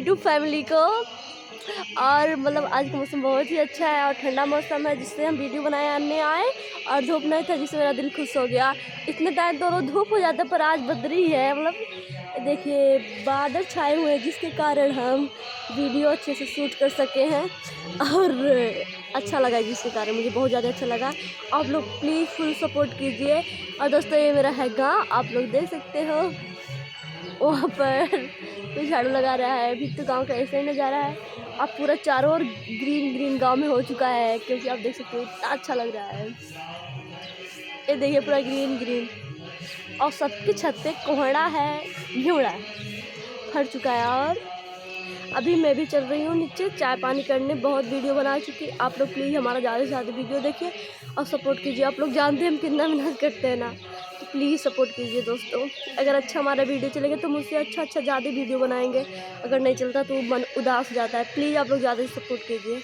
YouTube family को। और मतलब आज का मौसम बहुत ही अच्छा है और ठंडा मौसम है, जिससे हम वीडियो बनाने आए और धूप नहीं था, जिससे मेरा दिल खुश हो गया। इतने टाइम तो रोज धूप हो जाता, पर आज बदली है। मतलब देखिए बादल छाए हुए हैं, जिसके कारण हम वीडियो अच्छे से शूट कर सके हैं और अच्छा लगा, जिसके कारण मुझे बहुत ज़्यादा अच्छा लगा। आप लोग प्लीज़ फुल सपोर्ट कीजिए। और दोस्तों ये मेरा है गाँव, आप लोग देख सकते हो वहाँ पर कोई झाड़ू लगा रहा है। अभी तो गांव का ऐसा ही नज़ारा है। अब पूरा चारों ओर ग्रीन ग्रीन गांव में हो चुका है, क्योंकि आप देख सकते हो इतना अच्छा लग रहा है। ये देखिए पूरा ग्रीन ग्रीन, और सबकी छत पे कोहड़ा है, घेवड़ा फट चुका है। और अभी मैं भी चल रही हूँ नीचे चाय पानी करने। बहुत वीडियो बना चुकी। आप लोग प्लीज़ हमारा ज़्यादा से ज़्यादा वीडियो देखिए और सपोर्ट कीजिए। आप लोग जानते हैं हम कितना मेहनत करते हैं ना, तो प्लीज़ सपोर्ट कीजिए दोस्तों। अगर अच्छा हमारा वीडियो चलेगा तो मुझसे अच्छा ज़्यादा वीडियो बनाएंगे। अगर नहीं चलता तो मन उदास हो जाता है। प्लीज़ आप लोग ज़्यादा से सपोर्ट कीजिए।